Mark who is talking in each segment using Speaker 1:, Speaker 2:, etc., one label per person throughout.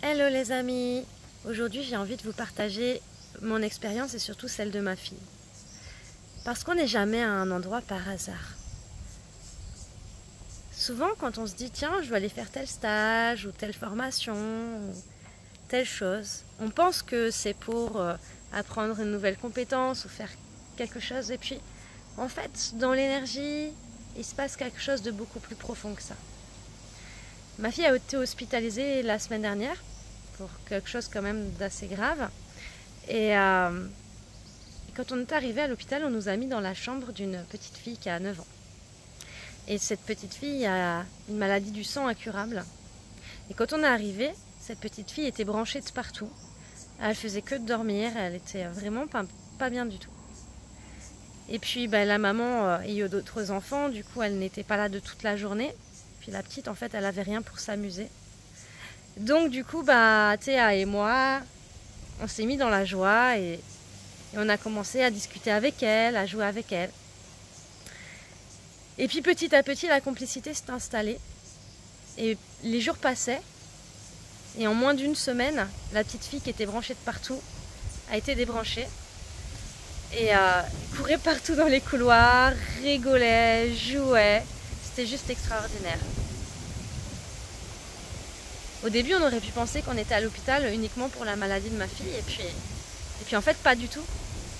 Speaker 1: Hello les amis! Aujourd'hui j'ai envie de vous partager mon expérience et surtout celle de ma fille. Parce qu'on n'est jamais à un endroit par hasard. Souvent quand on se dit tiens je vais aller faire tel stage ou telle formation ou telle chose, on pense que c'est pour apprendre une nouvelle compétence ou faire quelque chose et puis en fait dans l'énergie il se passe quelque chose de beaucoup plus profond que ça. Ma fille a été hospitalisée la semaine dernière pour quelque chose quand même d'assez grave. Et quand on est arrivé à l'hôpital, on nous a mis dans la chambre d'une petite fille qui a 9 ans. Et cette petite fille a une maladie du sang incurable. Et quand on est arrivé, cette petite fille était branchée de partout. Elle faisait que de dormir, elle était vraiment pas bien du tout. Et puis la maman ayant d'autres enfants, du coup elle n'était pas là de toute la journée. Puis la petite, en fait, elle avait rien pour s'amuser. Donc du coup, Théa et moi, on s'est mis dans la joie et on a commencé à discuter avec elle, à jouer avec elle. Et puis petit à petit, la complicité s'est installée. Et les jours passaient. Et en moins d'une semaine, la petite fille qui était branchée de partout a été débranchée. Et courait partout dans les couloirs, rigolait, jouait. C'était juste extraordinaire. Au début, on aurait pu penser qu'on était à l'hôpital uniquement pour la maladie de ma fille. Et puis en fait, pas du tout.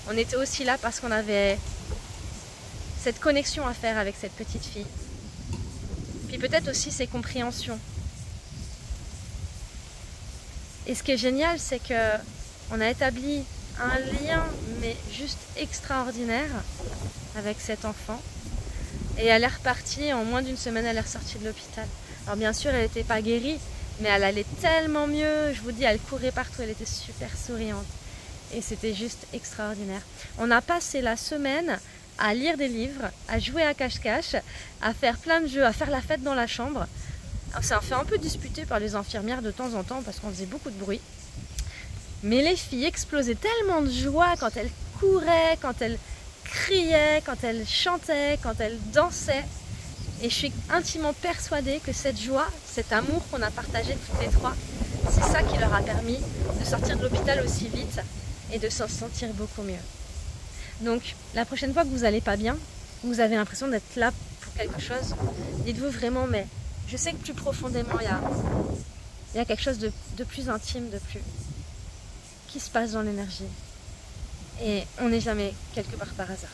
Speaker 1: On était aussi là parce qu'on avait cette connexion à faire avec cette petite fille. Puis peut-être aussi ses compréhensions. Et ce qui est génial, c'est qu'on a établi un lien, mais juste extraordinaire avec cet enfant. Et elle est repartie, en moins d'une semaine, elle est ressortie de l'hôpital. Alors bien sûr, elle n'était pas guérie, mais elle allait tellement mieux. Je vous dis, elle courait partout, elle était super souriante. Et c'était juste extraordinaire. On a passé la semaine à lire des livres, à jouer à cache-cache, à faire plein de jeux, à faire la fête dans la chambre. Alors, ça a fait un peu disputé par les infirmières de temps en temps parce qu'on faisait beaucoup de bruit. Mais les filles explosaient tellement de joie quand elles couraient, quand elles criait, quand elle chantait, quand elle dansait. Et je suis intimement persuadée que cette joie, cet amour qu'on a partagé toutes les trois, c'est ça qui leur a permis de sortir de l'hôpital aussi vite et de s'en sentir beaucoup mieux. Donc la prochaine fois que vous n'allez pas bien, vous avez l'impression d'être là pour quelque chose, dites-vous vraiment, mais je sais que plus profondément il y a quelque chose de plus intime, qui se passe dans l'énergie. Et on n'est jamais quelque part par hasard.